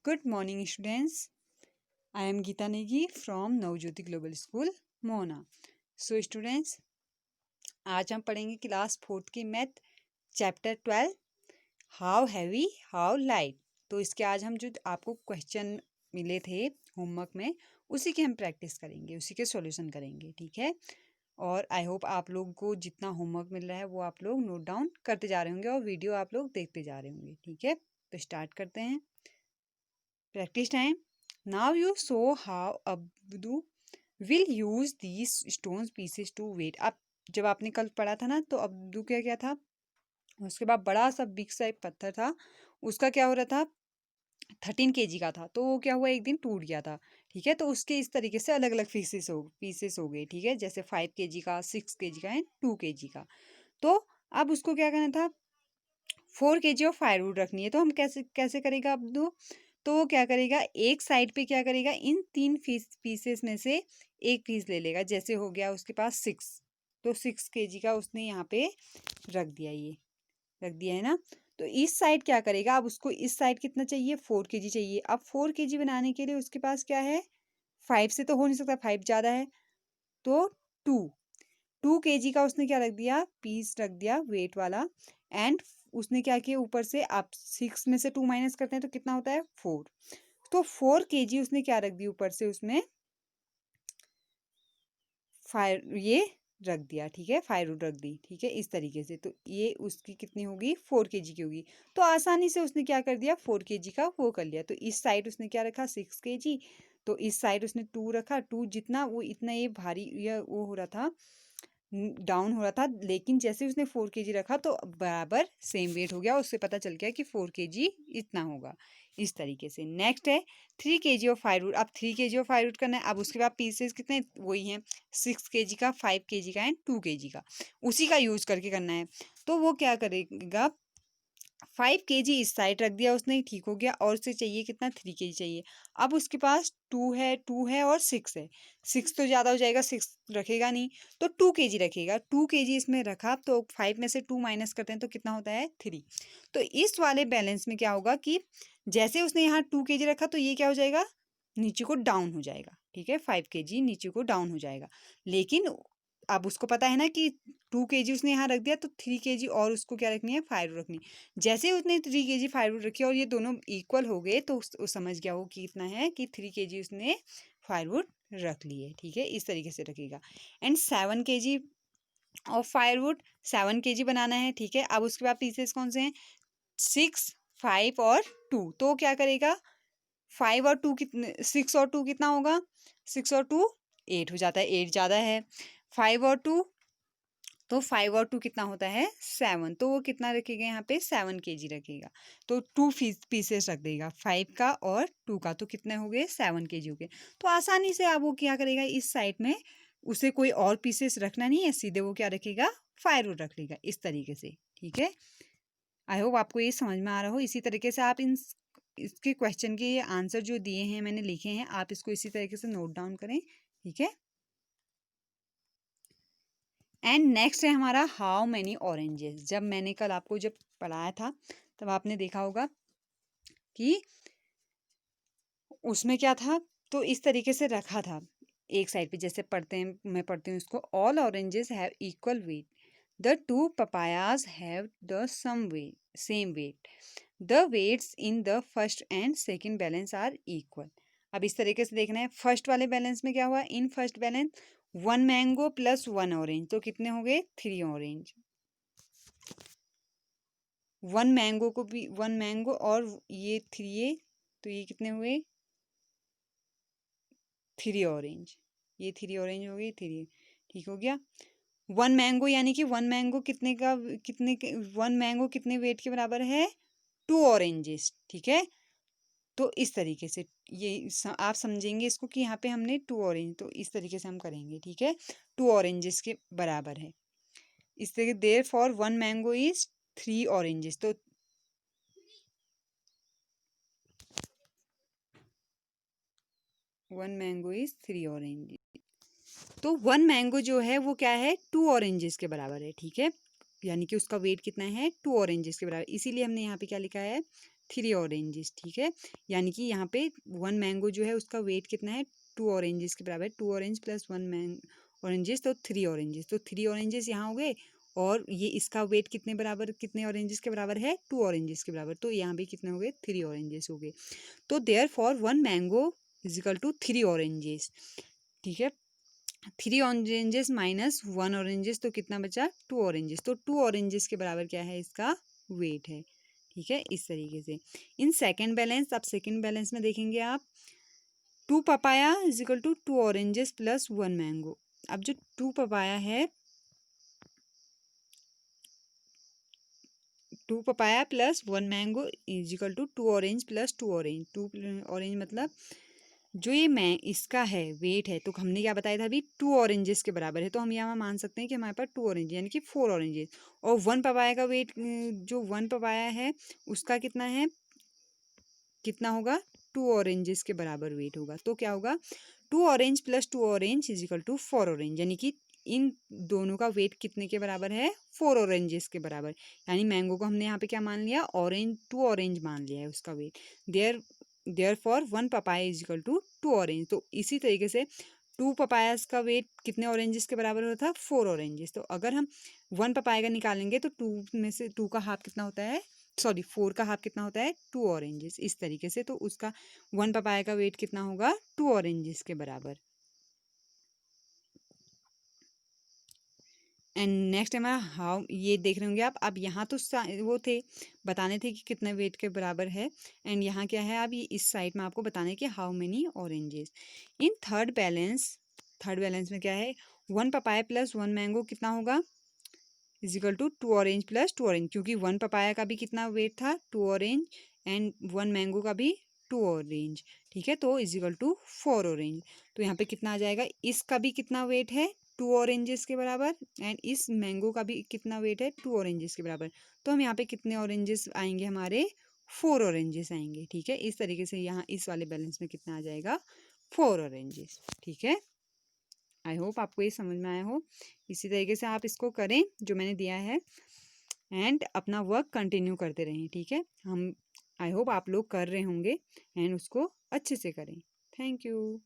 Good morning, students. I am Geeta Negi from Navjyoti Global School, Mona. So, students, आज हम पढ़ेंगे class 4th की math chapter 12 how heavy how light. तो इसके आज हम जो आपको क्वेश्चन मिले थे होमवर्क में उसी की हम प्रैक्टिस करेंगे, उसी के सॉल्यूशन करेंगे, ठीक है। और आई होप आप लोगों को जितना होमवर्क मिल रहा है वो आप लोग नोट डाउन करते जा रहे होंगे और वीडियो आप लोग देखते जा रहे होंगे, ठीक है। तो स्टार्ट करते हैं। Practice time. Now you show how Abdu will use these stone pieces to weight. अब जब आपने कल पढ़ा था ना, तो अब्दू क्या क्या था, उसके बाद बड़ा सा बिग सा एक पत्थर था, उसका क्या हो रहा था, 13 kg का था। तो वो क्या हुआ, एक दिन टूट गया था, ठीक है। तो उसके इस तरीके से अलग अलग पीसेस हो गए, ठीक है। जैसे 5 kg का, 6 kg का एंड 2 kg का। तो अब उसको क्या करना था, 4 kg ऑफ फायरवुड रखनी है। तो हम कैसे कैसे करेगा अब्दू, तो वो क्या करेगा, एक साइड पे क्या करेगा, इन 3 पीसेस में से एक पीस ले लेगा। जैसे हो गया उसके पास 6, तो 6 kg का उसने यहाँ पे रख दिया, ये रख दिया है ना। तो इस साइड क्या करेगा, अब उसको इस साइड कितना चाहिए, 4 kg चाहिए। अब 4 kg बनाने के लिए उसके पास क्या है, 5 से तो हो नहीं सकता, 5 ज़्यादा है, तो 2 kg का उसने क्या रख दिया, पीस रख दिया वेट वाला। एंड उसने क्या किया, ऊपर से आप 6 में से 2 माइनस करते हैं तो कितना होता है, 4। तो 4 kg उसने क्या रख दी ऊपर से, उसमें फायर ये रख दिया, ठीक है, फायरवुड रख दी, ठीक है, इस तरीके से। तो ये उसकी कितनी होगी, 4 kg की होगी। तो आसानी से उसने क्या कर दिया, 4 kg का वो कर लिया। तो इस साइड उसने क्या रखा, 6 kg, तो इस साइड उसने 2 रखा। 2 जितना वो इतना ये भारी या वो हो रहा था, डाउन हो रहा था, लेकिन जैसे उसने 4 kg रखा तो बराबर सेम वेट हो गया। उससे पता चल गया कि 4 kg इतना होगा, इस तरीके से। नेक्स्ट है 3 kg ऑफ फायरवुड। अब 3 kg ऑफ फायरवुड करना है। अब उसके बाद पीसेस कितने, वही हैं, 6 kg का, 5 kg का एंड 2 kg का, उसी का यूज करके करना है। तो वो क्या करेगा, 5 kg इस साइड रख दिया उसने, ठीक हो गया। और उसे चाहिए कितना, 3 kg चाहिए। अब उसके पास 2 है और 6 है। 6 तो ज़्यादा हो जाएगा, 6 रखेगा नहीं, तो 2 kg रखेगा। 2 kg इसमें रखा, तो 5 में से 2 माइनस करते हैं तो कितना होता है, 3। तो इस वाले बैलेंस में क्या होगा कि जैसे उसने यहाँ 2 kg रखा तो ये क्या हो जाएगा, नीचे को डाउन हो जाएगा, ठीक है। 5 kg नीचे को डाउन हो जाएगा। लेकिन अब उसको पता है ना कि 2 kg उसने यहाँ रख दिया, तो 3 kg और उसको क्या रखनी है, फायरवुड रखनी। जैसे उसने 3 kg फायरवुड रखी और ये दोनों इक्वल हो गए, तो समझ गया हो कि कितना है, कि 3 kg उसने फायरवुड रख लिए, ठीक है, इस तरीके से रखेगा। And 7 kg of firewood, 7 kg बनाना है, ठीक है। अब उसके बाद पीसेस कौन से हैं, 6, 5 और 2। तो क्या करेगा, 5 और 2 कितने, 6 और 2 कितना होगा, 6 और 2 8 हो जाता है, 8 ज़्यादा है। 5 और 2, तो 5 और 2 कितना होता है, 7। तो वो कितना रखेगा यहाँ पे, 7 kg रखेगा। तो 2 पीसेस रख देगा, 5 का और 2 का, तो कितने हो गए, 7 kg हो गए। तो आसानी से आप वो क्या करेगा, इस साइड में उसे कोई और पीसेस रखना नहीं है, सीधे वो क्या रखेगा, फायरवुड रख लेगा, इस तरीके से, ठीक है। आई होप आपको ये समझ में आ रहा हो। इसी तरीके से आप इसके क्वेश्चन के आंसर जो दिए हैं, मैंने लिखे हैं, आप इसको इसी तरीके से नोट डाउन करें, ठीक है। एंड नेक्स्ट है हमारा हाउ मैनी ऑरेंजेस। जब मैंने कल आपको जब पढ़ाया था, तब आपने देखा होगा कि उसमें क्या था, तो इस तरीके से रखा था एक साइड पे, जैसे पढ़ते हैं, मैं पढ़ती हूँ इसको। All oranges have equal weight, the 2 papayas have the same weight, the weights in the first and second balance are equal. अब इस तरीके से देखना है, फर्स्ट वाले बैलेंस में क्या हुआ, in first balance 1 mango plus 1 orange, तो कितने हो गए, 3 ऑरेंज। 1 मैंगो को भी, 1 मैंगो और ये 3, तो ये कितने हुए, 3 ऑरेंज। ये 3 ऑरेंज हो गई, 3, ठीक हो गया। 1 मैंगो यानी कि 1 मैंगो कितने का, 1 मैंगो कितने वेट के बराबर है, 2 ऑरेंजेस, ठीक है। तो इस तरीके से ये आप समझेंगे इसको कि यहाँ पे हमने 2 ऑरेंज, तो इस तरीके से हम करेंगे, ठीक है। 2 ऑरेंजेस के बराबर है, इस तरीके। Therefore 1 mango is 3 oranges, तो 1 मैंगो इज 3 ऑरेंज। तो 1 मैंगो जो है वो क्या है, 2 ऑरेंजेस के बराबर है, ठीक है। यानी कि उसका वेट कितना है, 2 ऑरेंजेस के बराबर। इसीलिए हमने यहाँ पे क्या लिखा है, 3 ऑरेंजेस, ठीक है। यानी कि यहाँ पे 1 मैंगो जो है उसका वेट कितना है, 2 ऑरेंजेस के बराबर है। 2 ऑरेंज प्लस 1 ऑरेंजेस तो 3 ऑरेंजेस, तो 3 ऑरेंजेस यहाँ हो गए। और ये इसका वेट कितने बराबर, कितने ऑरेंजेस के बराबर है, 2 ऑरेंजेस के बराबर, तो यहाँ भी कितने हो गए, 3 ऑरेंजेस हो गए। तो therefore 1 mango is equal to 3 oranges, ठीक है। 3 ऑरेंजेस माइनस 1 ऑरेंजेस, तो कितना बचा, 2 ऑरेंजेस, तो 2 ऑरेंजेस के बराबर क्या है, इसका वेट है, ठीक है। इस तरीके से इन सेकेंड बैलेंस, अब सेकेंड बैलेंस में देखेंगे आप, 2 papaya is equal to 2 oranges plus 1 mango. अब जो 2 पपाया है, 2 papaya plus 1 mango is equal to 2 orange plus 2 orange. 2 orange मतलब जो ये मैं इसका है वेट है, तो हमने क्या बताया था अभी, 2 ऑरेंजेस के बराबर है, तो हम यहाँ मान सकते हैं कि हमारे पास 2 ऑरेंज यानी कि 4 ऑरेंजेस। और 1 पपाया का वेट, जो 1 पपाया है उसका कितना है, कितना होगा, 2 ऑरेंजेस के बराबर वेट होगा, तो क्या होगा, 2 orange plus 2 orange is equal to 4 orange, यानी कि इन दोनों का वेट कितने के बराबर है, 4 ऑरेंजेस के बराबर। यानी मैंगो को हमने यहाँ पे क्या मान लिया, ऑरेंज, 2 ऑरेंज मान लिया है उसका weight. Therefore 1 papaya is equal to 2 orange. तो इसी तरीके से 2 पपायास का वेट कितने ऑरेंजेस के बराबर होता है, 4 ऑरेंजेस। तो अगर हम 1 पपाया का निकालेंगे तो 2 में से 2 का हाफ कितना होता है, सॉरी 4 का हाफ कितना होता है, 2 ऑरेंजेस, इस तरीके से। तो उसका 1 पपाया का वेट कितना होगा, 2 ऑरेंजेस के बराबर। एंड नेक्स्ट हमारा हाउ, ये देख रहे होंगे आप, अब यहाँ तो वो थे, बताने थे कि कितने वेट के बराबर है। एंड यहाँ क्या है, अब ये इस साइड में आपको बताना है कि how many oranges in third balance. Third balance में क्या है, 1 पपाया प्लस 1 मैंगो कितना होगा, is equal to 2 orange plus 2 orange, क्योंकि 1 पपाया का भी कितना वेट था, 2 ऑरेंज, एंड 1 मैंगो का भी 2 ऑरेंज, ठीक है। तो इज इक्वल टू 4 ऑरेंज। तो यहाँ पे कितना आ जाएगा, इसका भी कितना वेट है, 2 ऑरेंजेस के बराबर, एंड इस मैंगो का भी कितना वेट है, 2 ऑरेंजेस के बराबर। तो हम यहाँ पे कितने ऑरेंजेस आएंगे, हमारे 4 ऑरेंजेस आएंगे, ठीक है। इस तरीके से यहाँ इस वाले बैलेंस में कितना आ जाएगा, 4 ऑरेंजेस, ठीक है। आई होप आपको ये समझ में आया हो। इसी तरीके से आप इसको करें जो मैंने दिया है, एंड अपना वर्क कंटिन्यू करते रहें, ठीक है। हम आई होप आप लोग कर रहे होंगे, एंड उसको अच्छे से करें। Thank you.